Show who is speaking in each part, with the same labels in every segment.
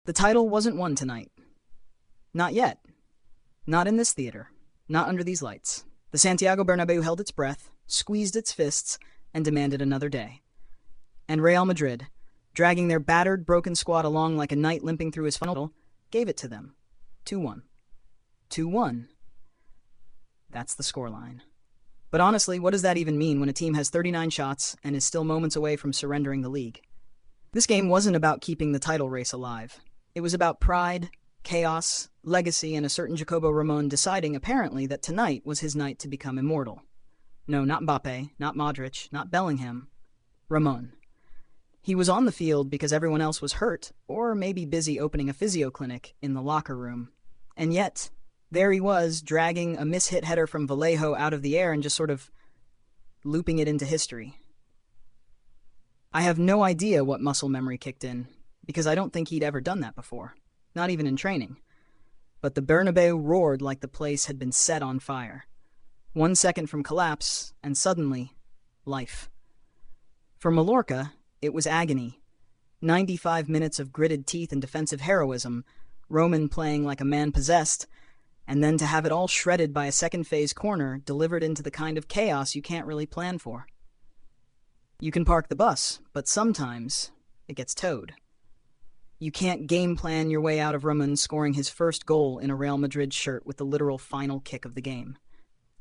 Speaker 1: The title wasn't won tonight. Not yet. Not in this theater. Not under these lights. The Santiago Bernabéu held its breath, squeezed its fists, and demanded another day. And Real Madrid, dragging their battered, broken squad along like a knight limping through his funnel, gave it to them. 2-1. 2-1. That's the scoreline. But honestly, what does that even mean when a team has 39 shots and is still moments away from surrendering the league? This game wasn't about keeping the title race alive. It was about pride, chaos, legacy, and a certain Jacobo Ramon deciding, apparently, that tonight was his night to become immortal. No, not Mbappe, not Modric, not Bellingham. Ramon. He was on the field because everyone else was hurt, or maybe busy opening a physio clinic in the locker room. And yet, there he was, dragging a mishit header from Vallejo out of the air and just sort of looping it into history. I have no idea what muscle memory kicked in, because I don't think he'd ever done that before, not even in training. But the Bernabeu roared like the place had been set on fire. 1 second from collapse, and suddenly, life. For Mallorca, it was agony. 95 minutes of gritted teeth and defensive heroism, Roman playing like a man possessed, and then to have it all shredded by a second-phase corner delivered into the kind of chaos you can't really plan for. You can park the bus, but sometimes it gets towed. You can't game plan your way out of Ramon scoring his first goal in a Real Madrid shirt with the literal final kick of the game.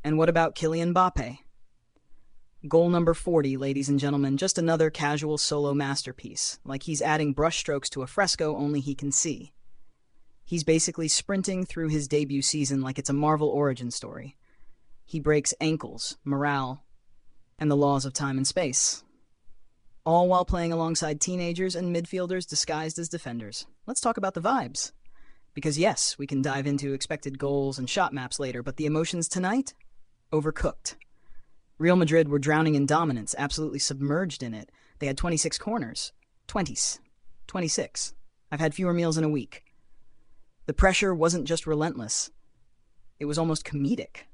Speaker 1: And what about Kylian Mbappé? Goal number 40, ladies and gentlemen, just another casual solo masterpiece, like he's adding brushstrokes to a fresco only he can see. He's basically sprinting through his debut season like it's a Marvel origin story. He breaks ankles, morale, and the laws of time and space. All while playing alongside teenagers and midfielders disguised as defenders. Let's talk about the vibes. Because yes, we can dive into expected goals and shot maps later, but the emotions tonight? Overcooked. Real Madrid were drowning in dominance, absolutely submerged in it. They had 26 corners. 20s. 26. I've had fewer meals in a week. The pressure wasn't just relentless. It was almost comedic.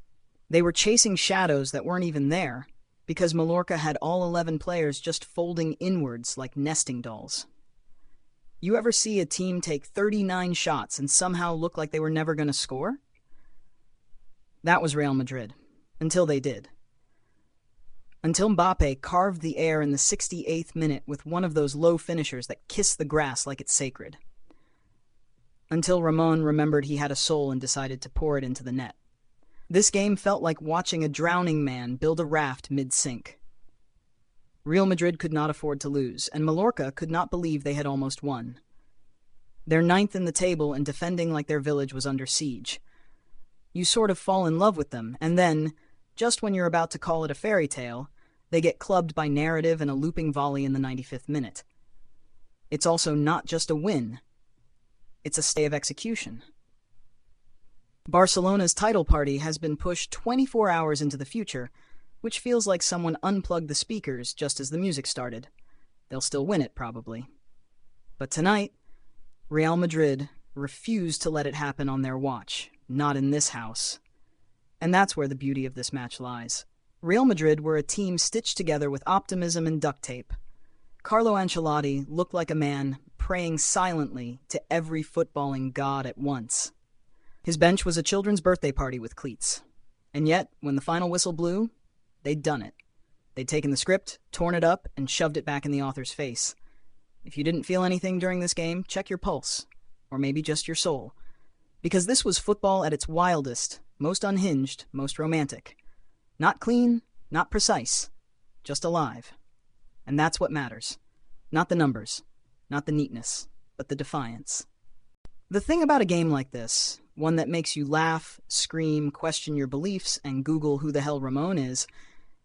Speaker 1: They were chasing shadows that weren't even there, because Mallorca had all 11 players just folding inwards like nesting dolls. You ever see a team take 39 shots and somehow look like they were never going to score? That was Real Madrid. Until they did. Until Mbappe carved the air in the 68th minute with one of those low finishers that kiss the grass like it's sacred. Until Ramon remembered he had a soul and decided to pour it into the net. This game felt like watching a drowning man build a raft mid-sink. Real Madrid could not afford to lose, and Mallorca could not believe they had almost won. They're 9th in the table and defending like their village was under siege. You sort of fall in love with them, and then, just when you're about to call it a fairy tale, they get clubbed by narrative and a looping volley in the 95th minute. It's also not just a win. It's a stay of execution. Barcelona's title party has been pushed 24 hours into the future, which feels like someone unplugged the speakers just as the music started. They'll still win it, probably. But tonight, Real Madrid refused to let it happen on their watch, not in this house. And that's where the beauty of this match lies. Real Madrid were a team stitched together with optimism and duct tape. Carlo Ancelotti looked like a man praying silently to every footballing god at once. His bench was a children's birthday party with cleats. And yet, when the final whistle blew, they'd done it. They'd taken the script, torn it up, and shoved it back in the author's face. If you didn't feel anything during this game, check your pulse. Or maybe just your soul. Because this was football at its wildest, most unhinged, most romantic. Not clean, not precise, just alive. And that's what matters. Not the numbers, not the neatness, but the defiance. The thing about a game like this, one that makes you laugh, scream, question your beliefs, and Google who the hell Ramon is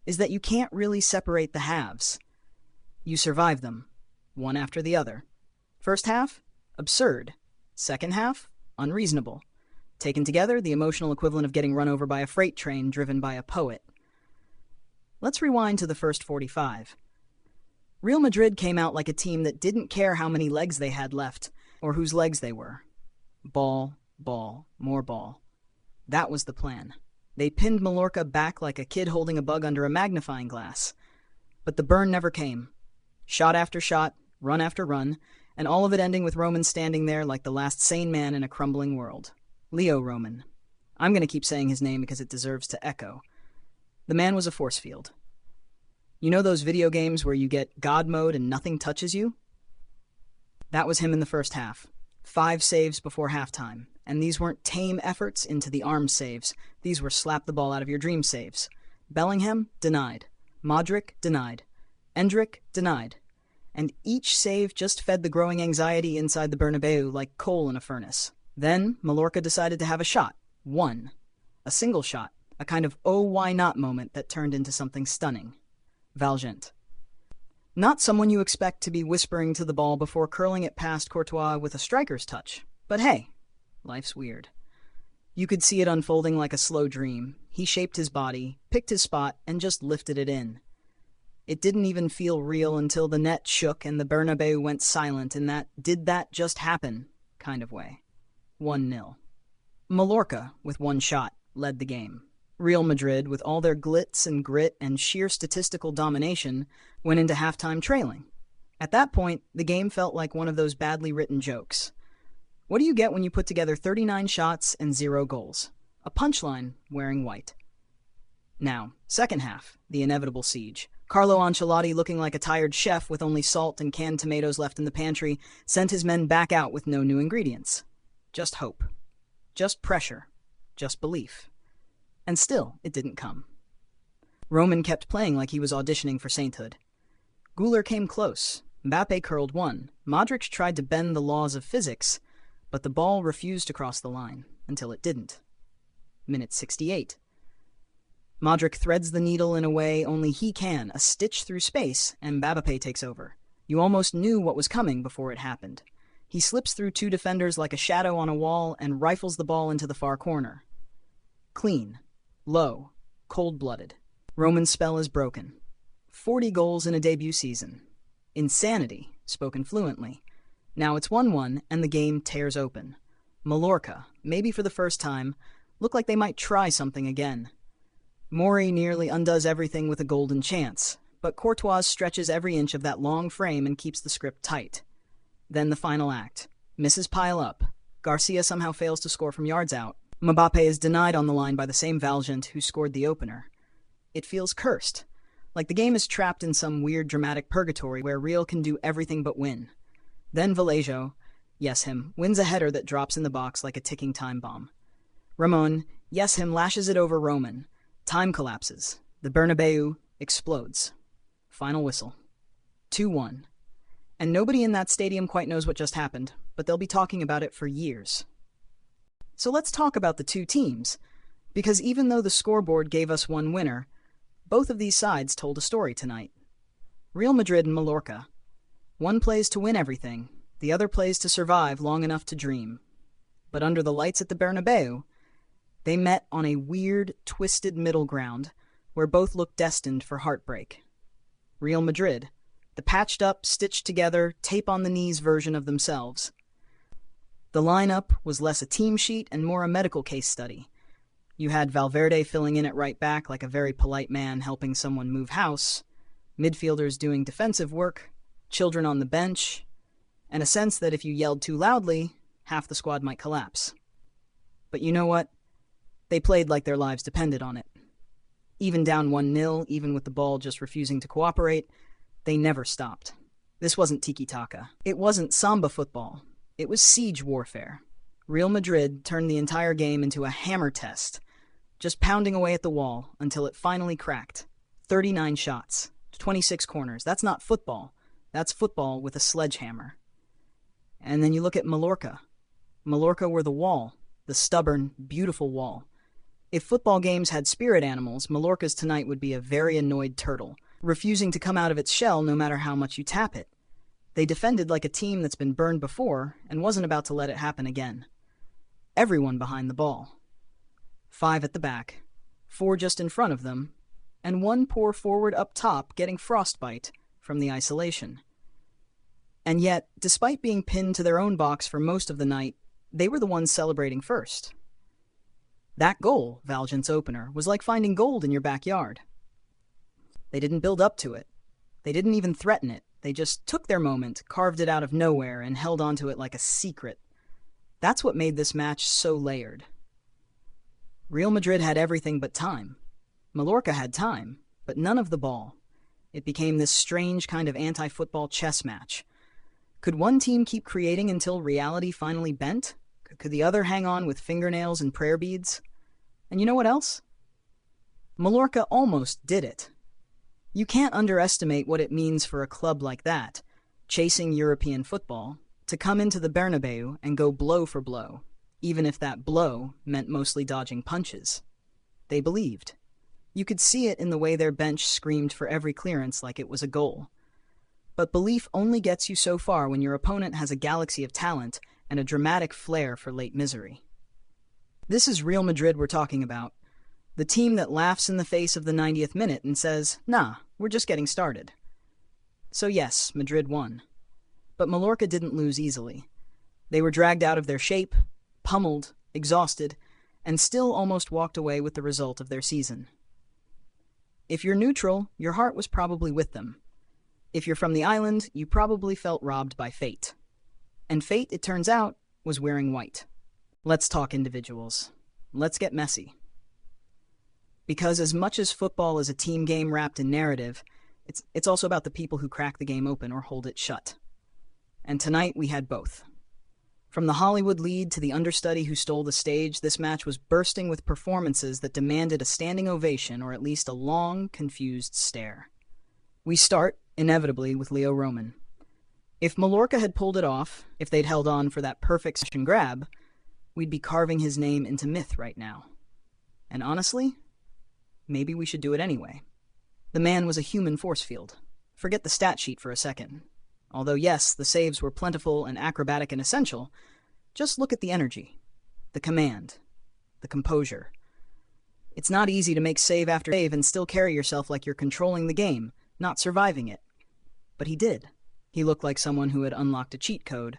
Speaker 1: that you can't really separate the halves. You survive them, one after the other. First half, absurd. Second half, unreasonable. Taken together, the emotional equivalent of getting run over by a freight train driven by a poet. Let's rewind to the first 45. Real Madrid came out like a team that didn't care how many legs they had left, or whose legs they were. Ball, ball, more ball. That was the plan. They pinned Mallorca back like a kid holding a bug under a magnifying glass. But the burn never came. Shot after shot, run after run, and all of it ending with Roman standing there like the last sane man in a crumbling world. Leo Roman. I'm going to keep saying his name because it deserves to echo. The man was a force field. You know those video games where you get God mode and nothing touches you? That was him in the first half. 5 saves before halftime, and these weren't tame efforts into the arm saves. These were slap the ball out of your dream saves. Bellingham, denied. Modric, denied. Endrick, denied. And each save just fed the growing anxiety inside the Bernabeu like coal in a furnace. Then, Mallorca decided to have a shot. One. A single shot. A kind of oh why not moment that turned into something stunning. Valgent. Not someone you expect to be whispering to the ball before curling it past Courtois with a striker's touch. But hey, life's weird. You could see it unfolding like a slow dream. He shaped his body, picked his spot, and just lifted it in. It didn't even feel real until the net shook and the Bernabeu went silent in that did that just happen kind of way. 1-0. Mallorca, with one shot, led the game. Real Madrid, with all their glitz and grit and sheer statistical domination, went into halftime trailing. At that point, the game felt like one of those badly written jokes. What do you get when you put together 39 shots and 0 goals? A punchline wearing white. Now, second half, the inevitable siege. Carlo Ancelotti, looking like a tired chef with only salt and canned tomatoes left in the pantry, sent his men back out with no new ingredients. Just hope. Just pressure. Just belief. And still, it didn't come. Roman kept playing like he was auditioning for sainthood. Güler came close. Mbappe curled one. Modric tried to bend the laws of physics, but the ball refused to cross the line, until it didn't. Minute 68. Modric threads the needle in a way only he can, a stitch through space, and Mbappe takes over. You almost knew what was coming before it happened. He slips through 2 defenders like a shadow on a wall and rifles the ball into the far corner. Clean. Low. Cold-blooded. Roman's spell is broken. 40 goals in a debut season. Insanity, spoken fluently. Now it's 1-1, and the game tears open. Mallorca, maybe for the first time, look like they might try something again. Mori nearly undoes everything with a golden chance, but Courtois stretches every inch of that long frame and keeps the script tight. Then the final act. Misses pile up. Garcia somehow fails to score from yards out. Mbappe is denied on the line by the same Valgent who scored the opener. It feels cursed, like the game is trapped in some weird dramatic purgatory where Real can do everything but win. Then Vallejo, yes him, wins a header that drops in the box like a ticking time bomb. Ramon, yes him, lashes it over Roman. Time collapses. The Bernabeu explodes. Final whistle. 2-1. And nobody in that stadium quite knows what just happened, but they'll be talking about it for years. So let's talk about the two teams, because even though the scoreboard gave us one winner, both of these sides told a story tonight. Real Madrid and Mallorca. One plays to win everything, the other plays to survive long enough to dream. But under the lights at the Bernabeu, they met on a weird, twisted middle ground where both looked destined for heartbreak. Real Madrid, the patched-up, stitched-together, tape-on-the-knees version of themselves. The lineup was less a team sheet and more a medical case study. You had Valverde filling in at right back like a very polite man helping someone move house, midfielders doing defensive work, children on the bench, and a sense that if you yelled too loudly, half the squad might collapse. But you know what? They played like their lives depended on it. Even down 1-0, even with the ball just refusing to cooperate, they never stopped. This wasn't tiki-taka. It wasn't samba football. It was siege warfare. Real Madrid turned the entire game into a hammer test, just pounding away at the wall until it finally cracked. 39 shots, 26 corners. That's not football. That's football with a sledgehammer. And then you look at Mallorca. Mallorca were the wall, the stubborn, beautiful wall. If football games had spirit animals, Mallorca's tonight would be a very annoyed turtle, refusing to come out of its shell no matter how much you tap it. They defended like a team that's been burned before and wasn't about to let it happen again. Everyone behind the ball. 5 at the back, 4 just in front of them, and 1 poor forward up top getting frostbite from the isolation. And yet, despite being pinned to their own box for most of the night, they were the ones celebrating first. That goal, Valgent's opener, was like finding gold in your backyard. They didn't build up to it. They didn't even threaten it. They just took their moment, carved it out of nowhere, and held onto it like a secret. That's what made this match so layered. Real Madrid had everything but time. Mallorca had time, but none of the ball. It became this strange kind of anti-football chess match. Could one team keep creating until reality finally bent? Could the other hang on with fingernails and prayer beads? And you know what else? Mallorca almost did it. You can't underestimate what it means for a club like that, chasing European football, to come into the Bernabeu and go blow for blow, even if that blow meant mostly dodging punches. They believed. You could see it in the way their bench screamed for every clearance like it was a goal. But belief only gets you so far when your opponent has a galaxy of talent and a dramatic flair for late misery. This is Real Madrid we're talking about. The team that laughs in the face of the 90th minute and says, "Nah, we're just getting started." So yes, Madrid won. But Mallorca didn't lose easily. They were dragged out of their shape, pummeled, exhausted, and still almost walked away with the result of their season. If you're neutral, your heart was probably with them. If you're from the island, you probably felt robbed by fate. And fate, it turns out, was wearing white. Let's talk individuals. Let's get messy. Because as much as football is a team game wrapped in narrative, it's also about the people who crack the game open or hold it shut. And tonight we had both. From the Hollywood lead to the understudy who stole the stage, this match was bursting with performances that demanded a standing ovation or at least a long, confused stare. We start, inevitably, with Leo Roman. If Mallorca had pulled it off, if they'd held on for that perfect session grab, we'd be carving his name into myth right now. And honestly, maybe we should do it anyway. The man was a human force field. Forget the stat sheet for a second. Although yes, the saves were plentiful and acrobatic and essential, just look at the energy, the command, the composure. It's not easy to make save after save and still carry yourself like you're controlling the game, not surviving it. But he did. He looked like someone who had unlocked a cheat code,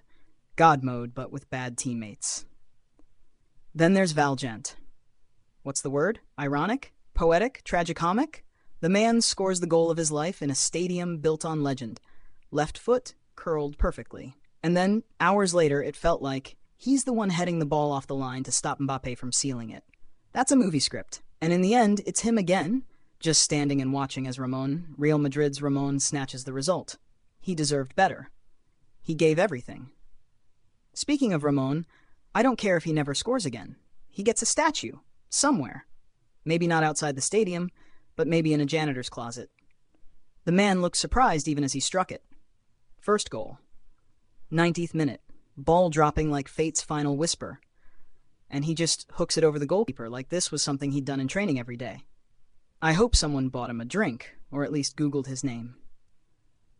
Speaker 1: God mode, but with bad teammates. Then there's Valgent. What's the word? Ironic? Poetic? Tragicomic? The man scores the goal of his life in a stadium built on legend. Left foot curled perfectly. And then, hours later, it felt like he's the one heading the ball off the line to stop Mbappé from sealing it. That's a movie script. And in the end, it's him again, just standing and watching as Ramon, Real Madrid's Ramon, snatches the result. He deserved better. He gave everything. Speaking of Ramon, I don't care if he never scores again. He gets a statue. Somewhere. Maybe not outside the stadium, but maybe in a janitor's closet. The man looked surprised even as he struck it. First goal. 90th minute. Ball dropping like fate's final whisper. And he just hooks it over the goalkeeper like this was something he'd done in training every day. I hope someone bought him a drink, or at least Googled his name.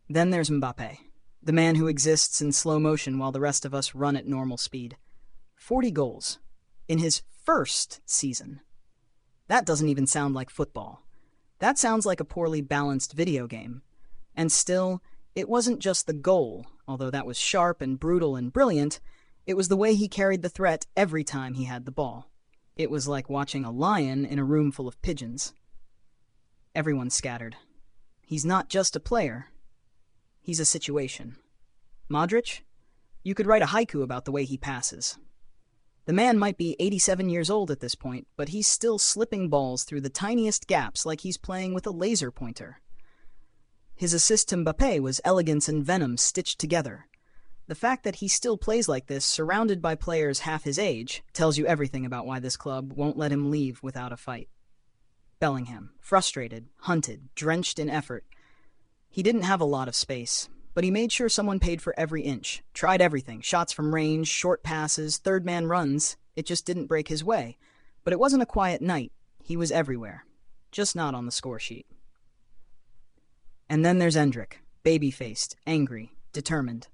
Speaker 1: Then there's Mbappé, the man who exists in slow motion while the rest of us run at normal speed. 40 goals. In his first season. That doesn't even sound like football. That sounds like a poorly balanced video game. And still, it wasn't just the goal, although that was sharp and brutal and brilliant. It was the way he carried the threat every time he had the ball. It was like watching a lion in a room full of pigeons. Everyone's scattered. He's not just a player. He's a situation. Modric? You could write a haiku about the way he passes. The man might be 87 years old at this point, but he's still slipping balls through the tiniest gaps like he's playing with a laser pointer. His assist to Mbappé was elegance and venom stitched together. The fact that he still plays like this, surrounded by players half his age, tells you everything about why this club won't let him leave without a fight. Bellingham, frustrated, hunted, drenched in effort. He didn't have a lot of space, but he made sure someone paid for every inch, tried everything, shots from range, short passes, third-man runs. It just didn't break his way. But it wasn't a quiet night. He was everywhere, just not on the score sheet. And then there's Endrick, baby-faced, angry, determined.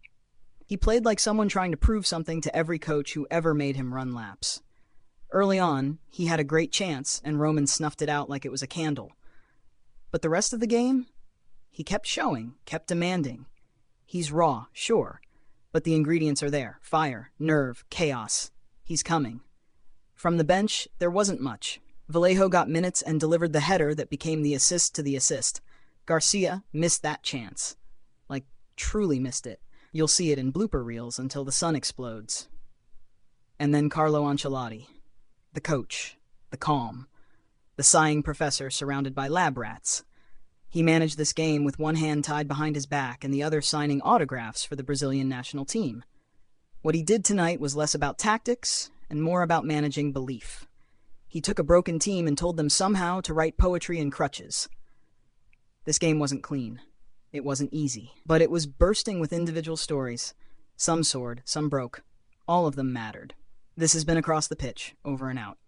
Speaker 1: He played like someone trying to prove something to every coach who ever made him run laps. Early on, he had a great chance, and Roman snuffed it out like it was a candle. But the rest of the game? He kept showing, kept demanding. He's raw, sure, but the ingredients are there. Fire, nerve, chaos. He's coming. From the bench, there wasn't much. Vallejo got minutes and delivered the header that became the assist to the assist. Garcia missed that chance. Like, Truly missed it. You'll see it in blooper reels until the sun explodes. And then Carlo Ancelotti, the coach, the calm, the sighing professor surrounded by lab rats. He managed this game with one hand tied behind his back and the other signing autographs for the Brazilian national team. What he did tonight was less about tactics and more about managing belief. He took a broken team and told them somehow to write poetry in crutches. This game wasn't clean. It wasn't easy. But it was bursting with individual stories. Some soared, some broke. All of them mattered. This has been Across the Pitch. Over and out.